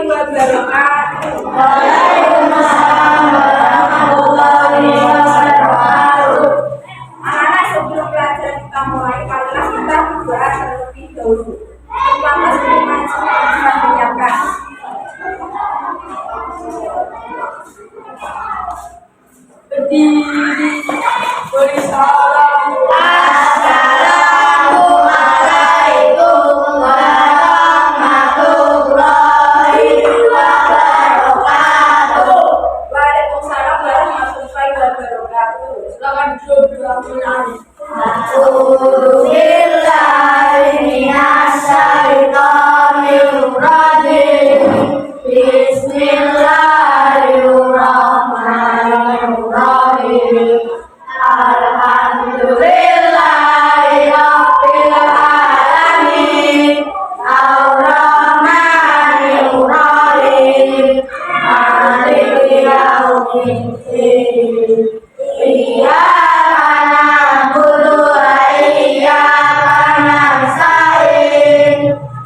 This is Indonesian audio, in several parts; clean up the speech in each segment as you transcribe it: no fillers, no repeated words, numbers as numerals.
warahmatullahi wabarakatuh. Waalaikumsalam warahmatullahi wabarakatuh. Anak-anak, sebelum pelajaran kita mulai, marilah kita berdoa terlebih dahulu. Terutama sebelum kita menyiapkan. Berdiri, beri salam. Assalamualaikum warahmatullahi wabarakatuh. Waalaikumsalam warahmatullahi wabarakatuh. Selamat berdoa mulai. A'udzubillahi minasyaitonirrajim. Bismillahirrahmanirrahim. Alhamdulillahirabbil alamin. Ar-Rahmanir-Rahim. Maliki yaumiddin. Iyyaka na'budu wa iyyaka nasta'in.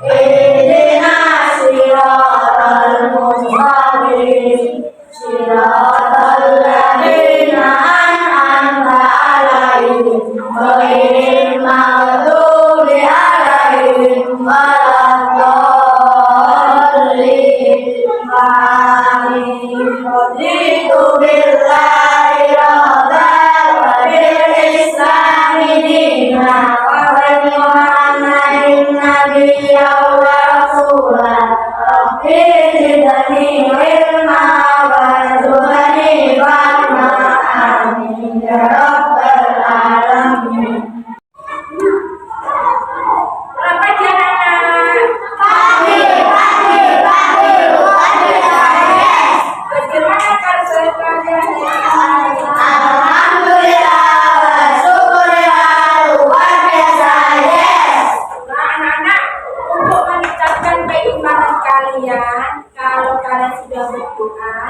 Ihdinas siratal mustaqim. Siratal ladzina an'amta 'alaihim ghairil maghdubi 'alaihim waladdallin. Amin. Raditu billahi rabban wa bil islami dinan wa bi Muhammadin nabiyyan wa rasulan. Rabbi zidni ilma warzuqni fahma. Amin ya rabbal alamin. Selamat pagi anak-anak. Pagi. Bagaimana kabar kalian? Alhamdulillah wa syukurillah luar biasa. Yes. Nah, anak-anak, untuk meningkatkan keimanan kalian, kalau kalian sudah berdoa,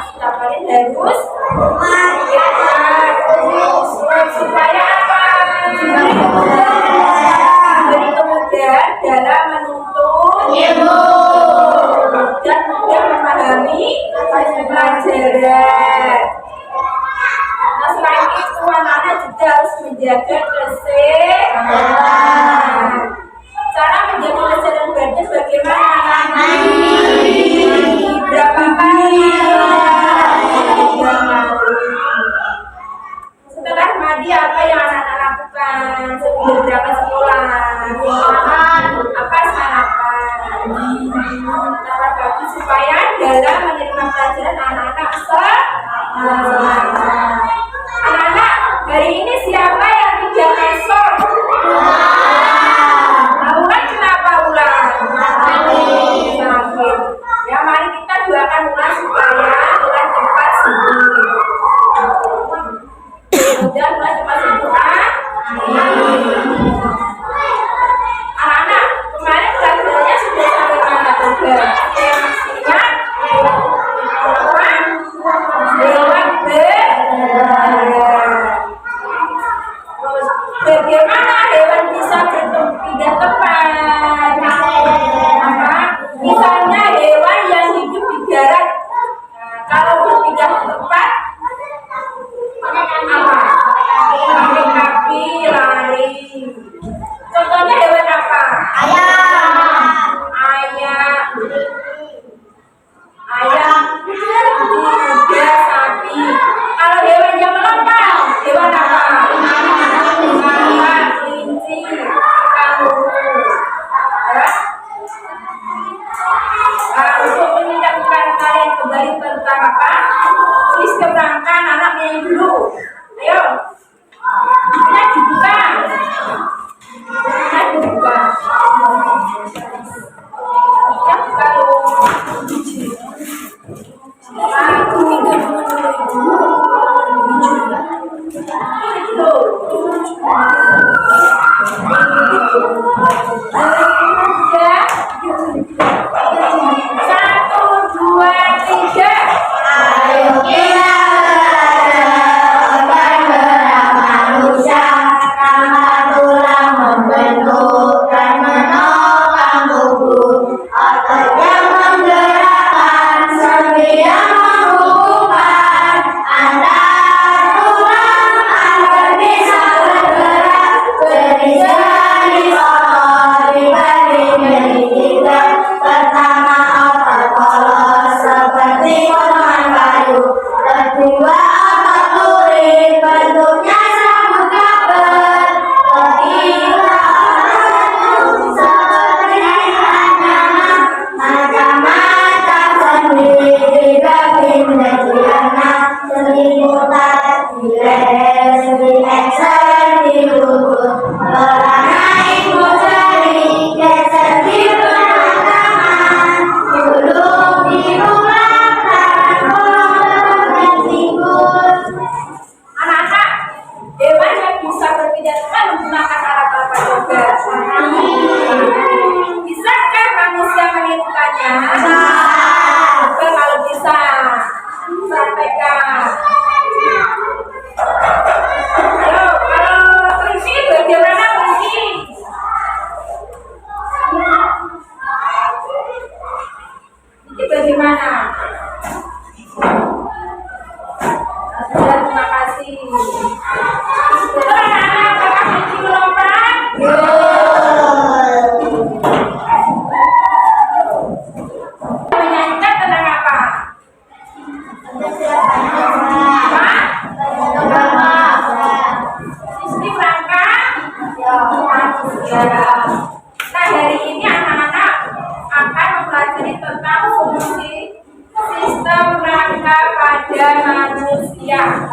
Nah, hari ini anak-anak akan mempelajari tentang fungsi sistem rangka pada manusia.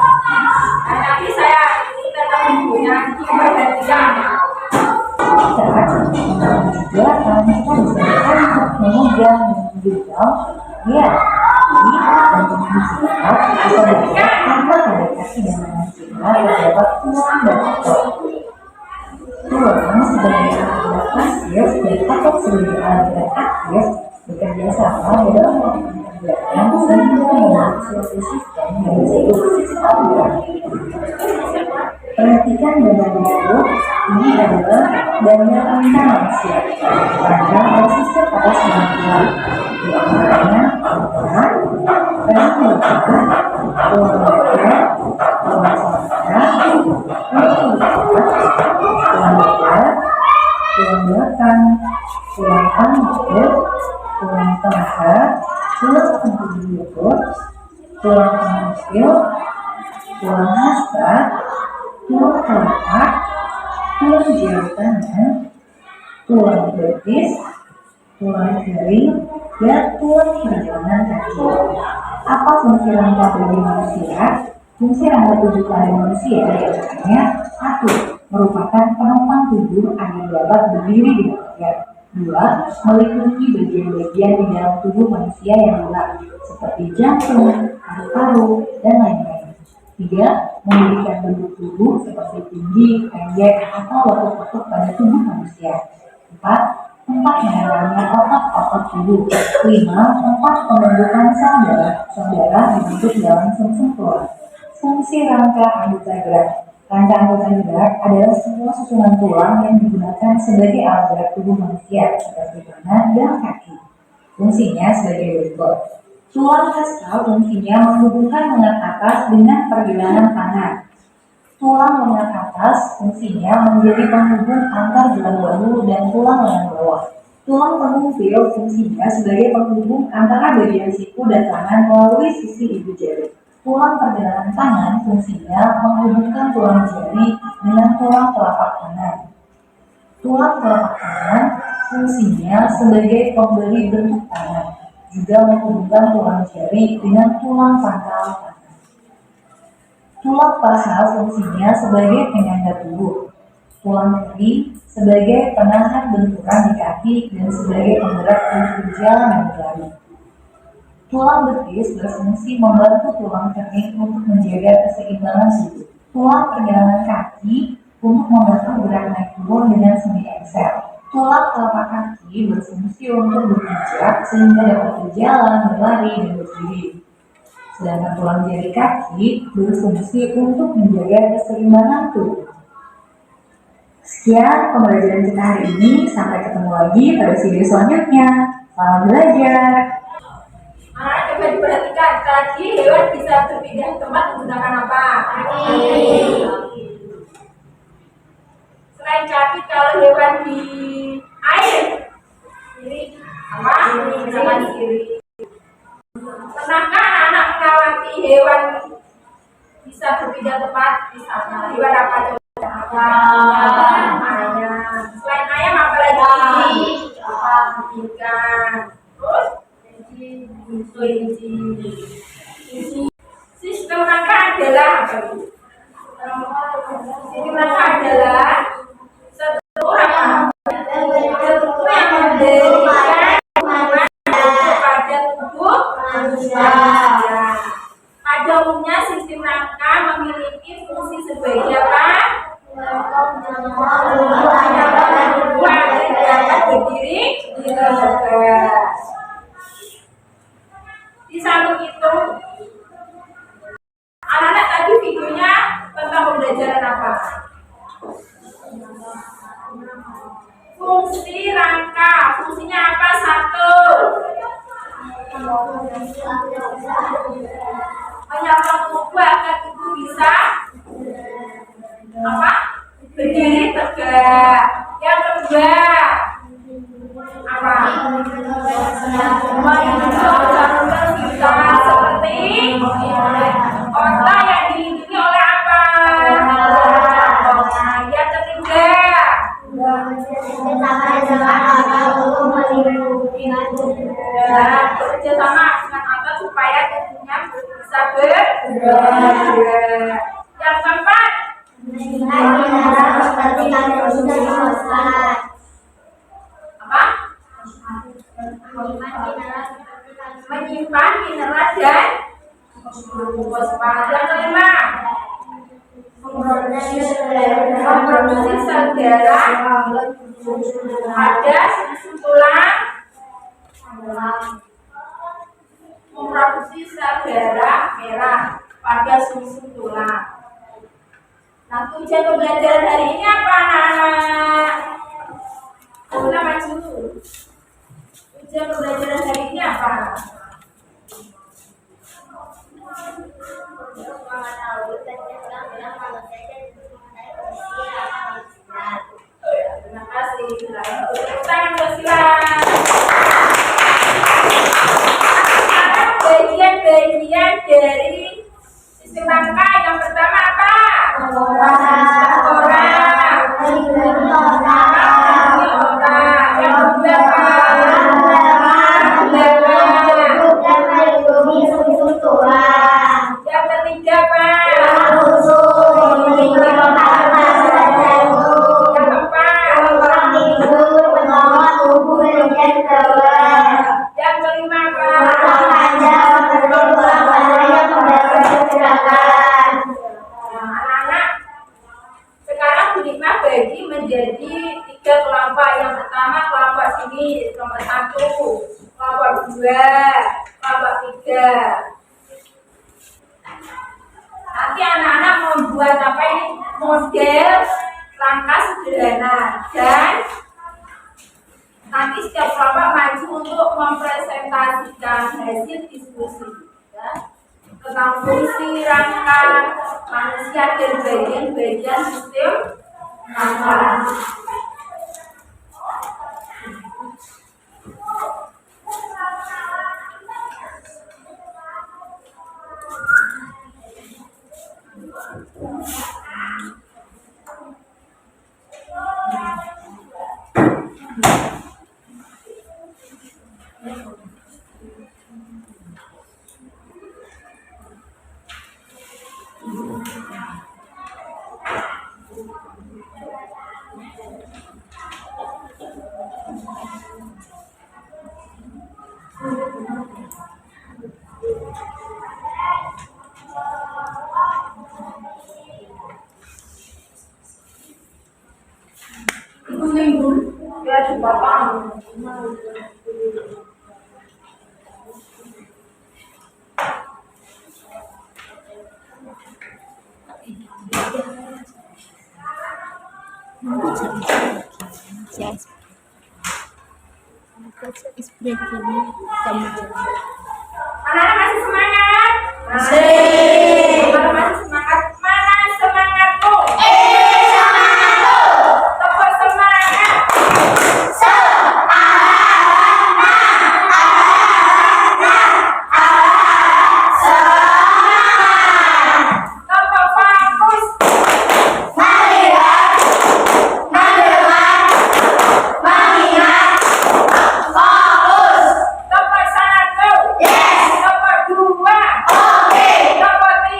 Nah, nanti kita punya perhatian. Juga kita bisa memegang digital ya dan digital atau tanpa komunikasi dengan manusia terdapat tulang dan otot. Tulang sebagai alat pasif dan otot sebagai alat aktif bekerja sama dalam mengerjakan sehingga membentuk suatu sistem yang disebut sistem perhatikan dengan berikut. Ini adalah daya rangka manusia. Rangka bersistem atas kemampuan, di antaranya otak, rangka tulang leher, tulang selangkah, tulang leher, tulang belakang, tulang panggul, tulang paha, tulang punggung lutut, tulang penghasil, tulang hasrat, tulang telapak, tulang jari tangan, tulang betis, tulang jari, dan tulang pergelangan kaki. Apa fungsi rangka bagi manusia? Fungsi rangka tubuh pada manusia diantaranya 1. Merupakan penopang tubuh agar dapat berdiri di tegak. 2. Melindungi bagian-bagian di dalam tubuh manusia yang lemah, seperti jantung, paru-paru, dan lain-lain. 3. Memberikan bentuk tubuh seperti tinggi, pendek, atau lekuk-lekuk pada tubuh manusia. 4. Tempat mengajarnya otot-otot tubuh. 5. Tempat pembentukan sel darah dibentuk dalam sum-sum tulang. Fungsi rangka anggota gerak. Rangka anggota gerak adalah semua susunan tulang yang digunakan sebagai alat gerak tubuh manusia, seperti tangan dan kaki. Fungsinya sebagai berikut. Tulang kasal fungsinya menghubungkan lengan atas dengan pergelangan tangan. Tulang lengan atas fungsinya menjadi penghubung antar gelang bahu dan tulang lengan bawah. Tulang penghubung fungsinya sebagai penghubung antara bagian siku dan tangan melalui sisi ibu jari. Tulang pergelangan tangan fungsinya menghubungkan tulang jari dengan tulang telapak tangan. Tulang telapak tangan fungsinya sebagai pemberi bentuk tangan, juga menghubungkan tulang jari dengan tulang pangkal tangan. Tulang paha fungsinya sebagai penyangga tubuh. Tulang kaki sebagai penahan benturan di kaki dan sebagai penggerak untuk berjalan dan berlari. Tulang betis berfungsi membantu tulang kering untuk menjaga keseimbangan tubuh. Tulang pergelangan kaki untuk membantu gerak naik turun dengan semi eksel. Tulang telapak kaki berfungsi untuk berpijak sehingga dapat berjalan, berlari, dan berdiri. Sedangkan tulang jari kaki berfungsi untuk menjaga keseimbangan tubuh. Sekian pembelajaran kita hari ini. Sampai ketemu lagi pada video selanjutnya. Selamat belajar. Coba diperhatikan, tadi hewan bisa berpindah tempat menggunakan apa? Selain kaki, kalau hewan di air, kiri apa? Kiri. Pernahkah anak mengamati hewan bisa berpindah tempat? Misalnya hewan apa coba? Ayam. Selain ayam apa lagi? Ikan. Terus? Sistem rangka adalah apa? Sistem rangka adalah struktur apa? Struktur yang memberikan pada tubuh manusia. Pada umumnya sistem rangka memiliki fungsi sebagai apa? Dapat berdiri di tegak. Di samping itu, anak-anak tadi videonya tentang pembelajaran apa? Fungsi rangka, fungsinya apa? 1. Menyambung tubuh agar tubuh bisa apa? Berdiri tegak. Yang kedua, apa? Menunjuk jalur kita seperti otak yang dilindungi oleh apa? Yang ketiga, bersama dengan otot untuk melindungi tubuh. Ya, bekerja sama dengan otot supaya tubuhnya bisa bergerak. Yang keempat, Menyimpan mineral seperti kalium dan fosfat. apa? Menyimpan mineral dan fosfat. Yang kelima, memproduksi sel darah pada susu tulang. Memproduksi sel darah merah pada susu tulang. Nah, tujuan pembelajaran hari ini apa, anak-anak? Kita maju. Tujuan pembelajaran hari ini apa? Terima kasih. Tepuk tangan buat Sila. Sekarang bagian-bagian dari sistem rangka yang pertama apa? Orang. Yang kedua apa? Yang ketiga apa? Yang keempat. Yang kelima apa? Nah, anak-anak, sekarang Bu Nikmah bagi menjadi 3 kelompok. Yang pertama kelompok sini, kelompok 1, kelompok 2, kelompok 3. Nanti anak-anak membuat apa ini? Model langkah sederhana, dan nanti setiap kelompok maju untuk mempresentasikan hasil diskusi, ya, tentang fungsi rangka manusia dan bagian-bagian sistem rangka. Minggu ya di Bapak. Yes. It's breaking. Anak-anak masih semangat? Masih. Kalau masih semangat, mana semangatmu? Semangatku. Tepuk semangat. Tepuk fokus. Melihat, mendengar, mengingat, fokus. Tepuk 1. Yes. Tepuk 2. Oke. Tepuk 3.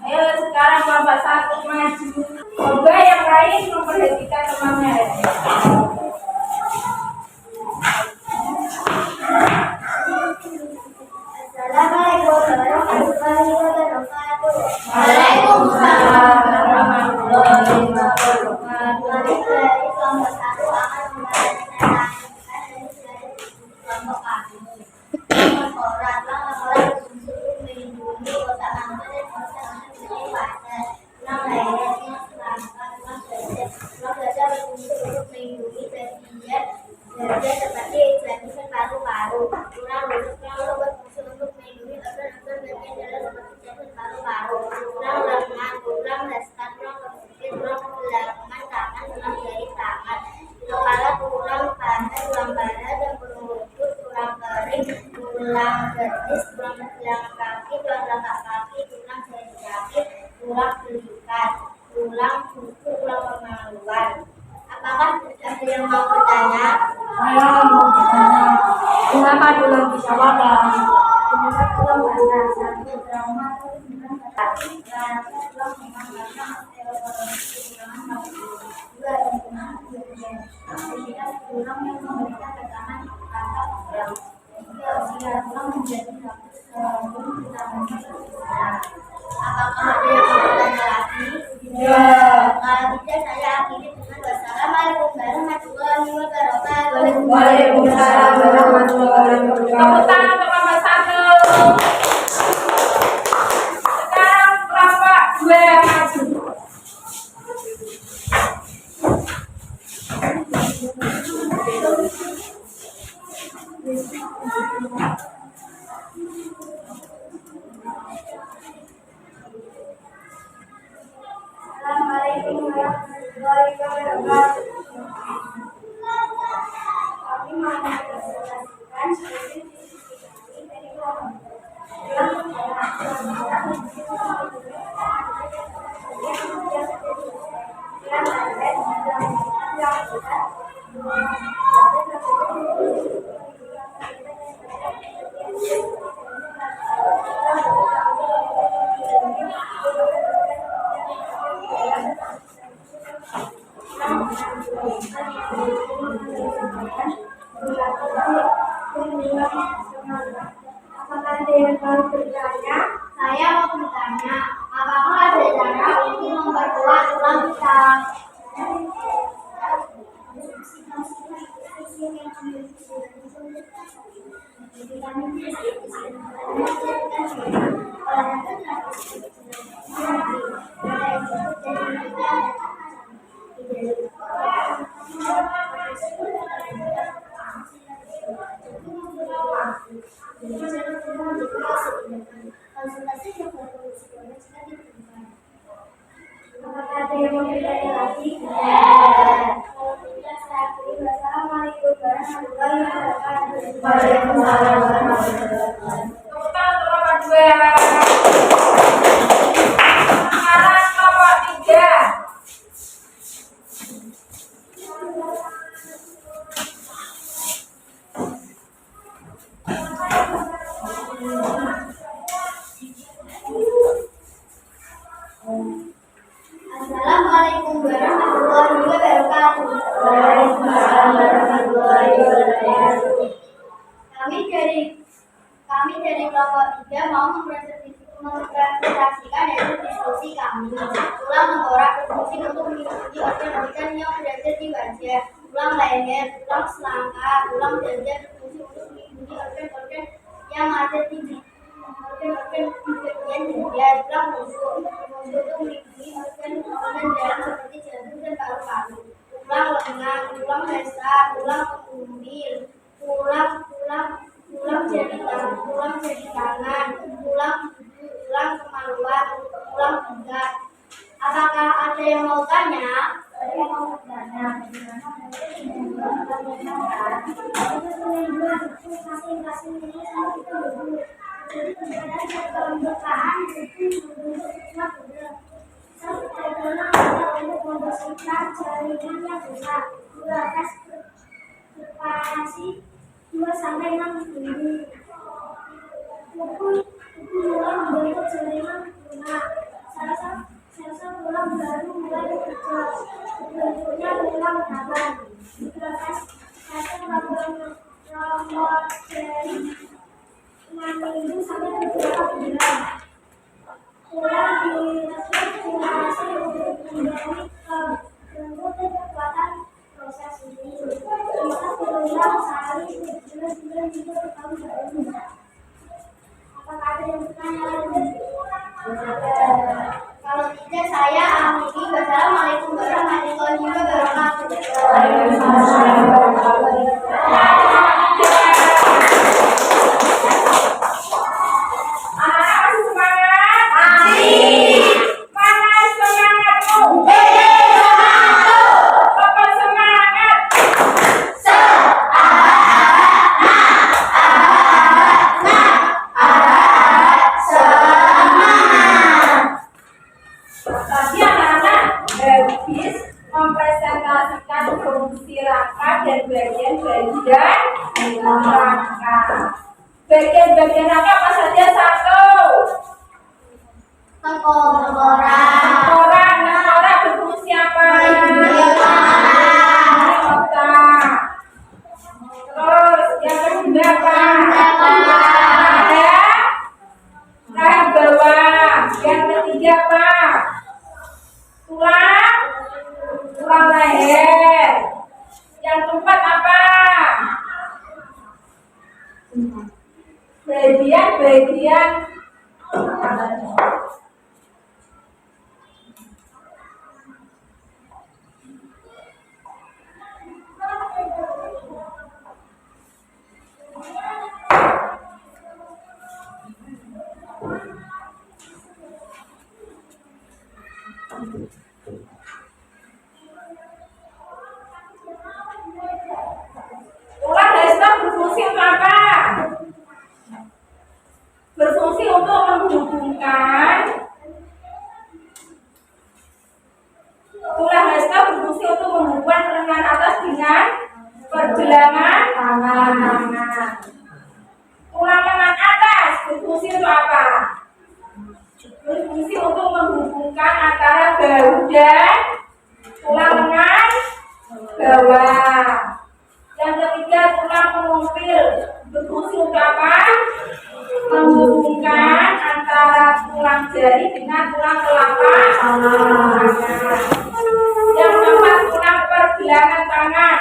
Ayo sekarang kelompok satu maju. Coba yang lain memperhatikan temannya. Assalamualaikum warahmatullahi wabarakatuh. Waalaikumsalam warahmatullahi wabarakatuh. Kami dari kelompok satu akan membahas tentang kelompok kami. Laporan untuk melindungi kota Angka dan kota menjadi partner. Ulang lainnya selangkah ulang belajar berfungsi untuk melindungi bagian seperti jantung paru-paru. Ulang berfungsi untuk melindungi organ-organ bagian dalam seperti jantung paru-paru. Ulang lengan, ulang dasar, ulang kepala, ulang kedalaman tangan, ulang jari tangan, kepala, tulang paha, tulang paha dan perutut, tulang kering, tulang betis, tulang pergelangan kaki, tulang telapak kaki, tulang jari kaki, tulang belikat, tulang kuku, tulang kemaluan. Apakah ada yang mau bertanya? Saya mau bertanya, kenapa tulang bisa patah? Kenapa tulang patah? Satu trauma, tulang patah. Tulang memang karena osteoporosis tulang dua penggunaan kemudian aktivitas tulang yang memberikan tekanan pada tulang. Tiga usia tulang menjadi hapus sebelum kita menentukan. Apakah ada yang mau bertanya lagi? Ya. Kalau tidak, saya akhiri dengan wassalamualaikum warahmatullahi wabarakatuh. Waalaikumsalam warahmatullahi wabarakatuh. Tepuk tangan untuk kelompok satu. Sekarang kelompok dua maju. Assalamualaikum warahmatullahi wabarakatuh. Kami mau mempresentasikan studi kami dari Apakah ada yang mau bertanya? Saya mau bertanya, apakah ada cara untuk memperkuat tulang kita? Apakah ada yang mau bertanya lagi? Kalau tidak, saya akhiri. Wassalamualaikum warahmatullahi wabarakatuh. Waalaikumsalam warahmatullahi wabarakatuh. Tepuk tangan untuk kelompok dua. Sekarang kelompok tiga. Assalamualaikum warahmatullahi wabarakatuh. Waalaikumsalam warahmatullahi wabarakatuh. Kami dari kelompok 3 mau mempresentasikan hasil diskusi kami. Tulang tengkorak berfungsi untuk melindungi organ-organ yang berada di wajah. Tulang leher, tulang selangka, tulang dada berfungsi untuk melindungi organ-organ yang ada di bagian dada. Tulang rusuk berfungsi untuk melindungi organ-organ dalam seperti jantung dan paru-paru. Tulang lengan, tulang dasar, tulang pengumpil, tulang jari tangan, tulang kemaluan, tulang pinggang. Apakah ada yang mau tanya? Ada yang mau bertanya? Masing-masing ini sama kita berdua. Jadi keberadaan kelembagaan itu satu tulang untuk membersihkan jaringan yang besar. Dua tes preparasi 2-6 minggu. Kuku mulai membentuk jaringan lunak. Selasa tulang baru mulai bekerja. Bentuknya tulang tangan. Proses rambut dari 6 minggu sampai beberapa bulan. Tulang direkrut stimulasi untuk menjadi bentuk dan kekuatan proses ini. Bisa berulang sehari, sebulan hingga bertahun baru. Apakah ada yang bertanya lagi? Kalau tidak, saya akhiri. Wassalamualaikum warahmatullahi wabarakatuh. Tadi anak-anak habis mempresentasikan fungsi rangka dan bagian-bagian rangka. Bagian-bagian rangka apa saja? Satu, tengkorak. Tengkorak berfungsi apa? Otak. Terus yang kedua apa? Rahang bawah. Yang ketiga apa? Tulang leher. Yang keempat apa? Bagian tulang dasar berfungsi untuk apa? Berfungsi untuk menghubungkan tulang dasar berfungsi untuk menghubungkan lengan atas dengan pergelangan tangan. Tulang lengan atas berfungsi untuk apa? Berfungsi untuk menghubungkan antara bahu dan tulang lengan bawah. Yang ketiga, tulang pengumpil berfungsi untuk apa? Menghubungkan antara tulang jari dengan tulang telapak tangan. Yang keempat, tulang pergelangan tangan.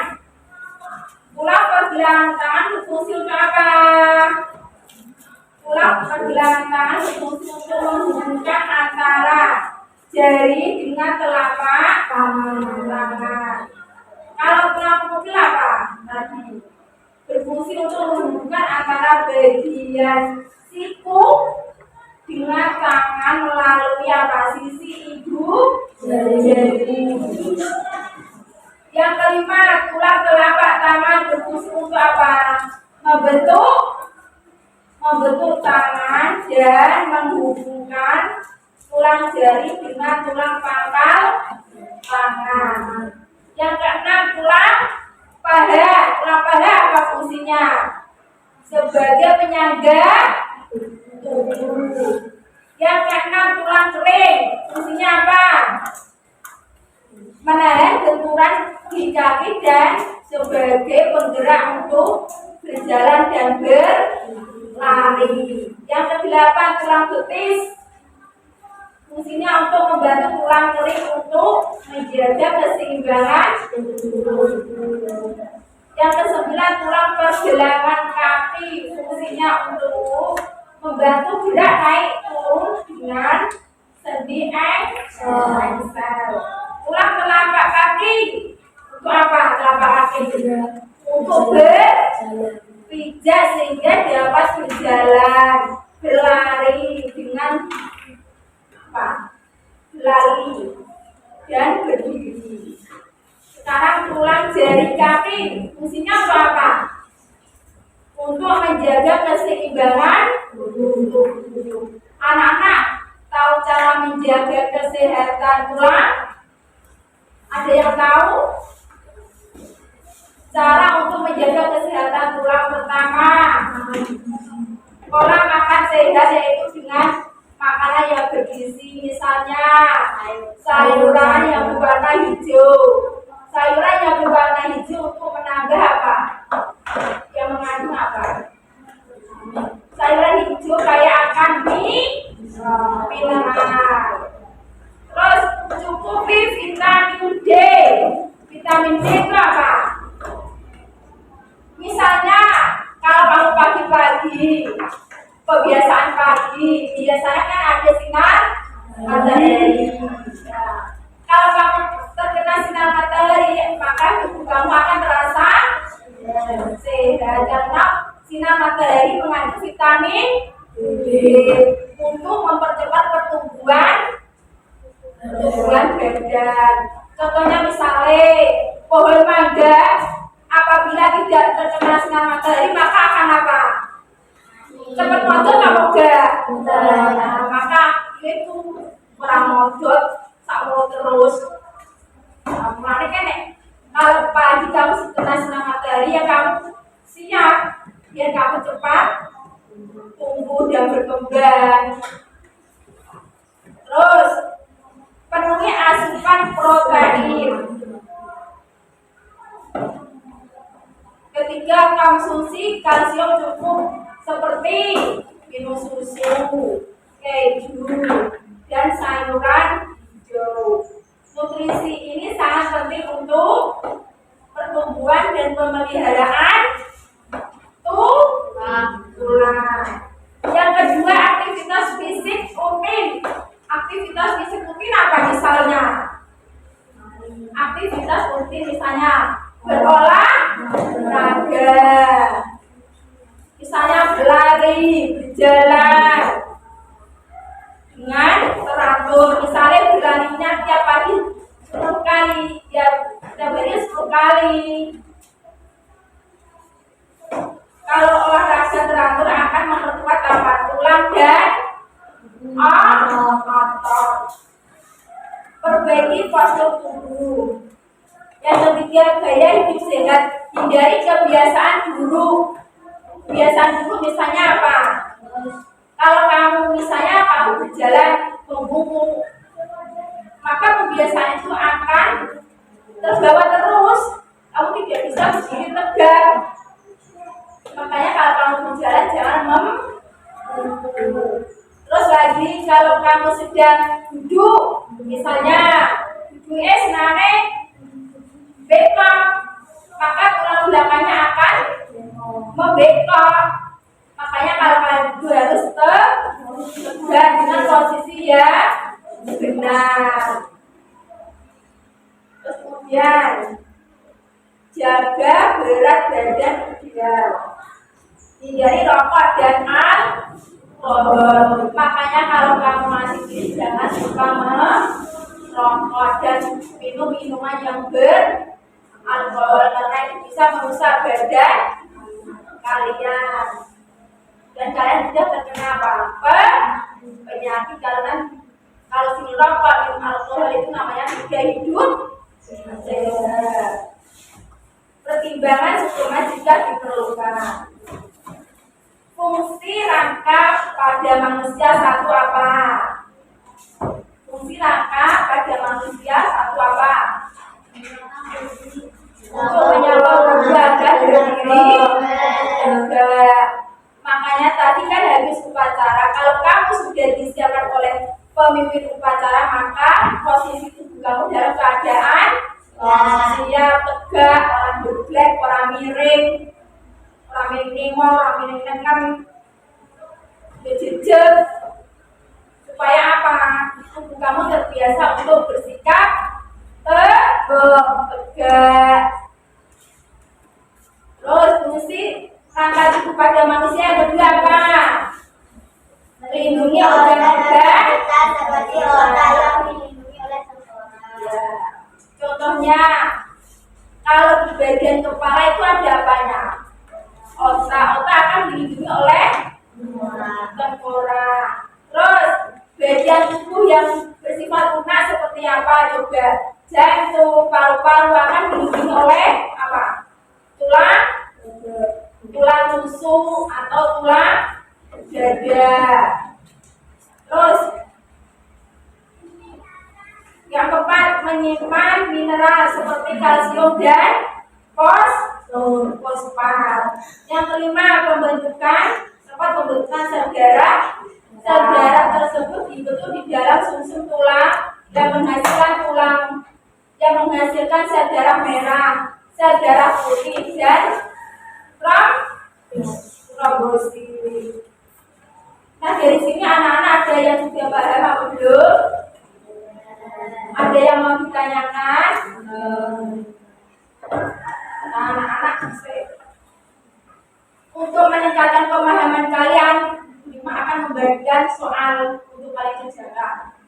Tulang pergelangan tangan berfungsi untuk apa? Tulang pergelangan tangan berfungsi untuk menghubungkan antara jari dengan telapak tangan. Kalau tulang pengumpil apa? Tadi berfungsi untuk menghubungkan antara bagian siku dengan tangan melalui apa? Sisi ibu jari. Yang kelima, tulang telapak tangan berfungsi untuk apa? Membentuk tangan dan menghubungkan tulang jari dengan tulang pangkal tangan. Yang keenam, tulang paha. Tulang paha apa fungsinya? Sebagai penyangga tubuh. Yang keenam, tulang kering. Fungsinya apa? Menahan benturan di kaki dan sebagai penggerak untuk berjalan dan berlari. Yang kedelapan, tulang betis. Fungsinya untuk membantu tulang kering untuk menjaga keseimbangan tubuh. Yang kesembilan, tulang pergelangan kaki. Fungsinya untuk membantu gerak naik turun dengan sendi engsel. Tulang telapak kaki untuk apa? Telapak kaki untuk berpijak sehingga dapat berjalan, berlari dengan apa? Berlari dan berdiri. Sekarang tulang jari kaki fungsinya untuk apa? Untuk menjaga keseimbangan tubuh. Anak-anak tahu cara menjaga kesehatan tulang? Ada yang tahu? Cara untuk menjaga kesehatan tulang pertama, pola makan sehat, yaitu dengan makanan yang bergizi, misalnya sayuran yang berwarna hijau. Sayuran yang berwarna hijau untuk menambah apa? Yang mengandung apa? Sayuran hijau kayak akan mineral. Terus cukupi vitamin D. Vitamin D itu apa? Misalnya kalau kamu pagi-pagi, kebiasaan pagi, biasanya kan ada sinar matahari. Ya. Kalau kamu terkena sinar matahari, maka tubuh kamu akan terasa sehat karena sinar matahari mengandung vitamin D untuk mempercepat pertumbuhan badan. Contohnya misalnya pohon mangga apabila tidak terkena sinar matahari maka akan apa? Cepat modot apa enggak? Nah, maka itu orang modot sakmo terus. Nah, mulai kan kalau pagi kamu terkena sinar matahari ya kamu siap biar kamu cepat tumbuh dan berkembang. Terus penuhi asupan protein. Ketiga, konsumsi kalsium cukup seperti minum susu, keju, dan sayuran hijau. Nutrisi ini sangat penting untuk pertumbuhan dan pemeliharaan tulang. Yang kedua, aktivitas fisik rutin. Aktivitas fisik rutin apa misalnya? Aktivitas rutin misalnya berolahraga, misalnya berlari, berjalan dengan teratur. Misalnya berlarinya tiap pagi 10 kali, tiap hari 10 kali. Kalau olahraga teratur akan memperkuat apa? Tulang dan otot. Perbaiki postur tubuh. Yang ketiga, gaya hidup sehat. Hindari kebiasaan buruk. Kebiasaan buruk misalnya apa? Kalau kamu misalnya kamu berjalan membungkuk, maka kebiasaan itu akan terbawa terus. Kamu tidak bisa berdiri tegak. Makanya kalau kamu berjalan jangan membungkuk. Terus lagi kalau kamu sedang duduk, misalnya duduknya senane bengkok, maka tulang belakangnya akan membengkok. Makanya kalau kalian duduk harus tegak dengan posisi yang benar. Terus kemudian jaga berat badan ideal. Hindari rokok dan alkohol. Makanya kalau kamu masih kecil jangan suka merokok dan minum minuman yang beralkohol karena itu bisa merusak badan kalian. Dan kalian tidak terkena apa-apa penyakit karena kalau minum rokok, minum alkohol itu namanya tidak hidup sehat. Pertimbangan suplemen juga diperlukan. Fungsi rangka pada manusia satu apa? Fungsi rangka pada manusia satu apa? Untuk menyalurkan tenaga berdiri juga. Makanya tadi kan habis upacara. Kalau kamu sudah disiapkan oleh pemimpin upacara, maka posisi tubuh kamu dalam keadaan siap, tegak, orang bergelek, orang miring. Orang miring orang miring kan jejak supaya apa? Tubuh kamu terbiasa untuk bersikap tegak. Terus fungsi rangka tubuh pada manusia yang kedua apa? Melindungi organ-organ seperti otak yang dilindungi oleh seseorang. ya. Contohnya kalau di bagian kepala itu ada apanya? Otak akan dilindungi oleh tengkorak. Terus bagian tubuh yang bersifat lunak seperti apa juga? Jantung, paru-paru akan dilindungi oleh apa? Tulang rusuk atau tulang dada. Terus yang keempat, menyimpan mineral seperti kalsium dan fosfat. Yang kelima, pembentukan sel darah. Sel darah tersebut dibentuk di dalam sumsum tulang yang menghasilkan sel darah merah, sel darah putih dan trombosit. Nah, dari sini anak-anak ada yang sudah paham apa belum? Ada yang mau ditanyakan? Nah, anak-anak untuk meningkatkan pemahaman kalian, Bima akan membagikan soal untuk kalian kerjakan.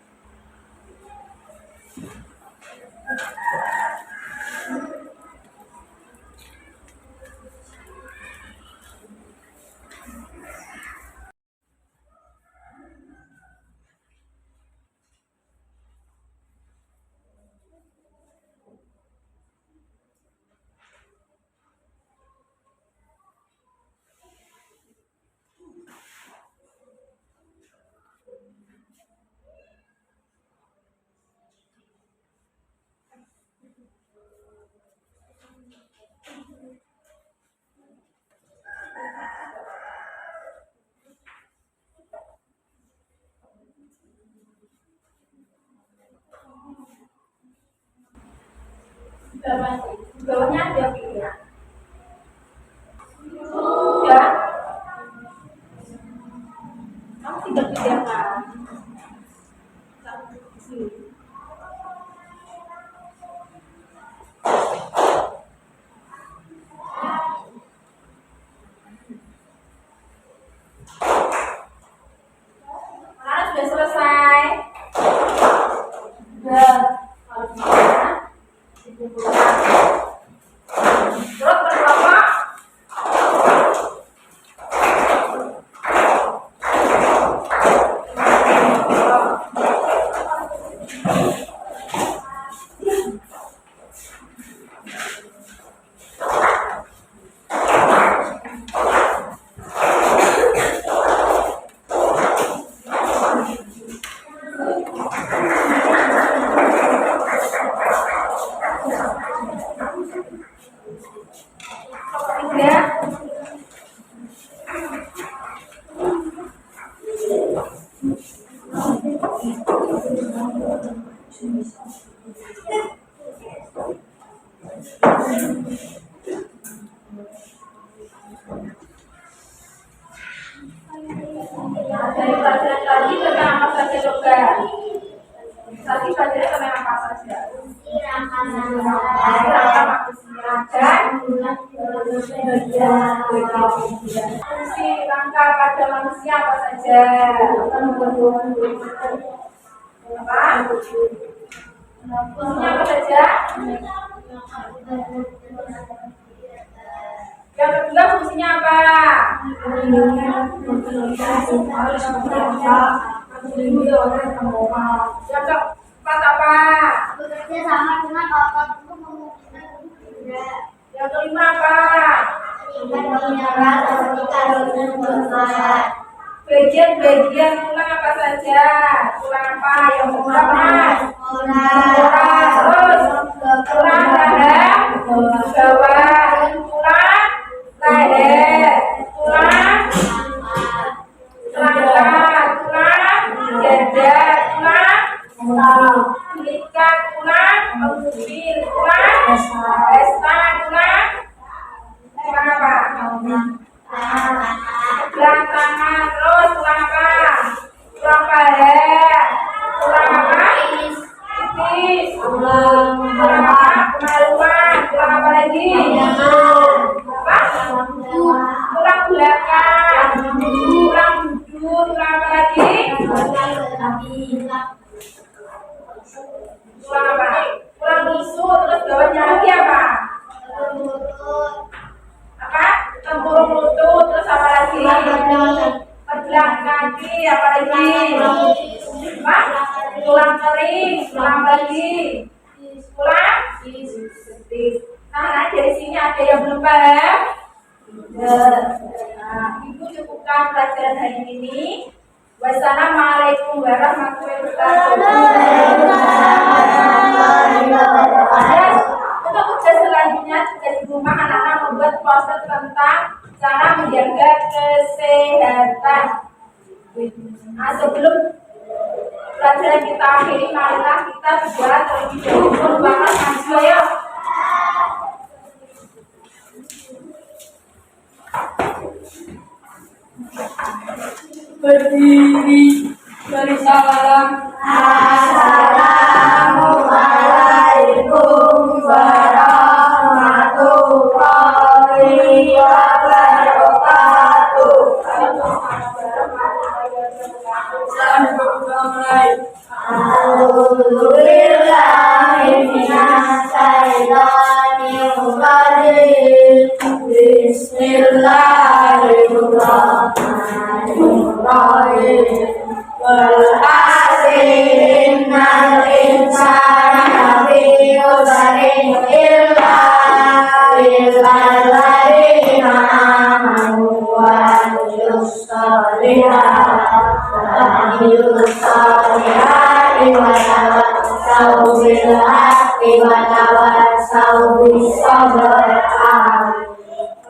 Di bawahnya ada pilihan. Sudah. Kamu tidak pilihan. Anak sudah selesai. Sudah. Kalau bisa. Terus berkelompok. Dari pelajaran tadi tentang apa saja coba? Tadi pelajaran tentang apa saja? Fungsi rangka pada manusia apa saja? Apa? Fungsinya apa saja? Yang kedua fungsinya apa? Yang keempat apa? Bekerja sama dengan otot untuk memungkinkan juga. Yang kelima apa? Meningkatkan mineral seperti kalsium dan fosfat. Bagian-bagian tulang apa saja? Tulang apa? Yang pertama terus tulang rahang bawah, tulang leher, tulang rangka, tulang dada, tulang ikat, tulang pengubil, tulang pesta, tulang apa? Tulang tangan, terus tulang apa? Tulang paha, tulang apa? Itis, tulang apa? Kemaluan, tulang apa lagi? Apa? Tulang belakang, tulang duduk, tulang apa lagi? Tulang apa? Tulang rusuk, terus bawahnya lagi apa? Apa? Tempurung lutut, terus apa lagi? Pergelangan kaki, apa lagi? Apa? Tulang kering, tulang apa lagi? Tulang betis. Nah, dari sini ada yang belum paham? Nah, Ibu cukupkan pelajaran hari ini. Wassalamualaikum warahmatullahi wabarakatuh. Untuk tugas selanjutnya juga di rumah anak-anak membuat poster tentang cara menjaga kesehatan. Nah, sebelum pelajaran kita akhiri, marilah kita berdoa terlebih dahulu. Merupakan mahasiswa ya. Berdiri, beri salam. Assalamualaikum warahmatullahi wabarakatuh. Bismillahirrahmanirrahim. Innal insana lafi khusrin illa lilladzina amanu wa amilus solihati wa tawassaw bil haqqi wa tawassaw bis sabr.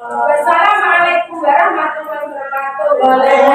Wassalamualaikum warahmatullahi wabarakatuh.